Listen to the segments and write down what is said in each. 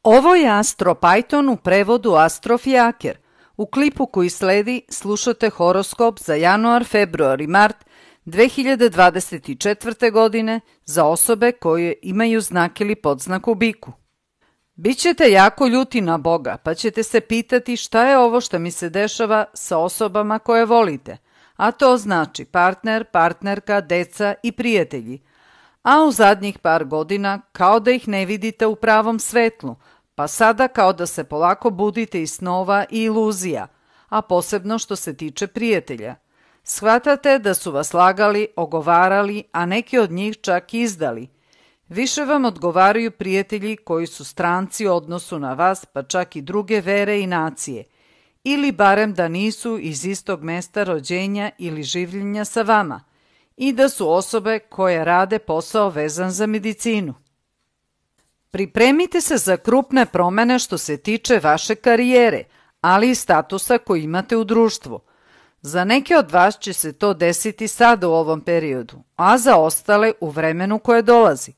Ovo je AstroPython u prevodu Astrofijaker. U klipu koji sledi slušate horoskop za januar, februar i mart 2024. godine za osobe koje imaju znak ili podznak u biku. Bićete jako ljuti na Boga, pa ćete se pitati šta je ovo što mi se dešava sa osobama koje volite, a to znači partner, partnerka, deca i prijatelji. A u zadnjih par godina kao da ih ne vidite u pravom svetlu, pa sada kao da se polako budite iz snova i iluzija, a posebno što se tiče prijatelja. Shvatate da su vas lagali, ogovarali, a neki od njih čak izdali. Više vam odgovaraju prijatelji koji su stranci u odnosu na vas, pa čak i druge vere i nacije, ili barem da nisu iz istog mesta rođenja ili življenja sa vama, i da su osobe koje rade posao vezan za medicinu. Pripremite se za krupne promene što se tiče vaše karijere, ali i statusa koji imate u društvu. Za neke od vas će se to desiti sada u ovom periodu, a za ostale u vremenu koje dolazi.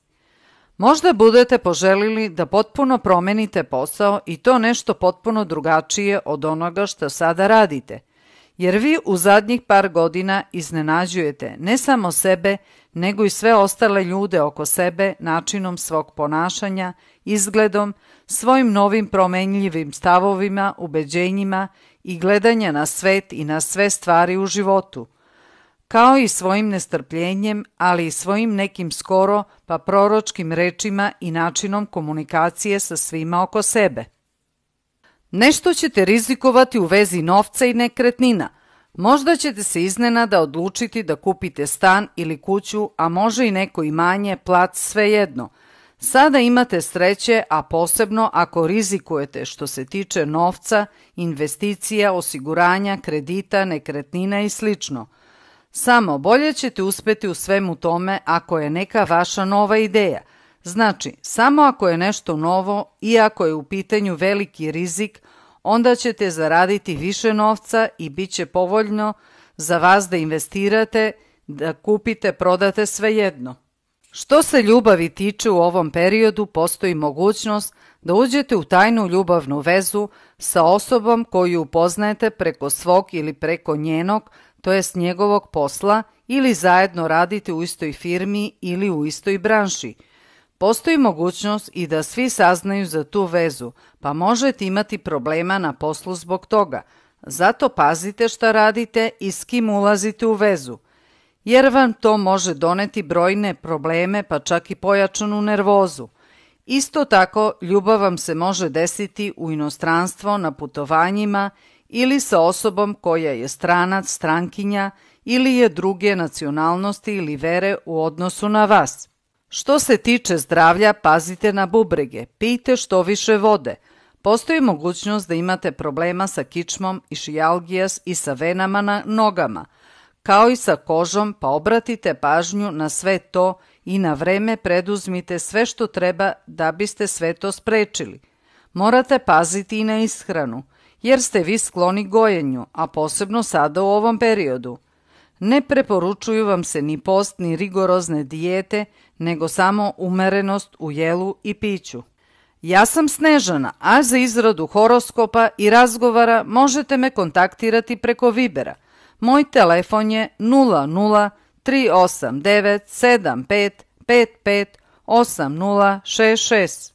Možda budete poželili da potpuno promenite posao i to nešto potpuno drugačije od onoga što sada radite, jer vi u zadnjih par godina iznenađujete ne samo sebe, nego i sve ostale ljude oko sebe načinom svog ponašanja, izgledom, svojim novim promenljivim stavovima, ubeđenjima i gledanja na svet i na sve stvari u životu, kao i svojim nestrpljenjem, ali i svojim nekim skoro pa proročkim rečima i načinom komunikacije sa svima oko sebe. Nešto ćete rizikovati u vezi novca i nekretnina. Možda ćete se iznenada odlučiti da kupite stan ili kuću, a može i neko imanje, plac, svejedno. Sada imate sreće, a posebno ako rizikujete što se tiče novca, investicija, osiguranja, kredita, nekretnina i sl. Samo bolje ćete uspeti u svemu tome ako je neka vaša nova ideja. Znači, samo ako je nešto novo i ako je u pitanju veliki rizik, onda ćete zaraditi više novca i bit će povoljno za vas da investirate, da kupite, prodate svejedno. Što se ljubavi tiče u ovom periodu, postoji mogućnost da uđete u tajnu ljubavnu vezu sa osobom koju upoznajete preko svog ili preko njenog, to jest njegovog posla, ili zajedno radite u istoj firmi ili u istoj branši. Postoji mogućnost i da svi saznaju za tu vezu, pa možete imati problema na poslu zbog toga. Zato pazite šta radite i s kim ulazite u vezu, jer vam to može doneti brojne probleme, pa čak i pojačanu nervozu. Isto tako, ljubav vam se može desiti u inostranstvo, na putovanjima ili sa osobom koja je stranac, strankinja ili je druge nacionalnosti ili vere u odnosu na vas. Što se tiče zdravlja, pazite na bubrege, pijte što više vode. Postoji mogućnost da imate problema sa kičmom, išijalgijas i sa venama na nogama, kao i sa kožom, pa obratite pažnju na sve to i na vreme preduzmite sve što treba da biste sve to sprečili. Morate paziti i na ishranu, jer ste vi skloni gojenju, a posebno sada u ovom periodu. Ne preporučuju vam se ni post ni rigorozne dijete, nego samo umerenost u jelu i piću. Ja sam Snežana, a za izradu horoskopa i razgovara možete me kontaktirati preko Vibera. Moj telefon je 00 389 75 55 8066.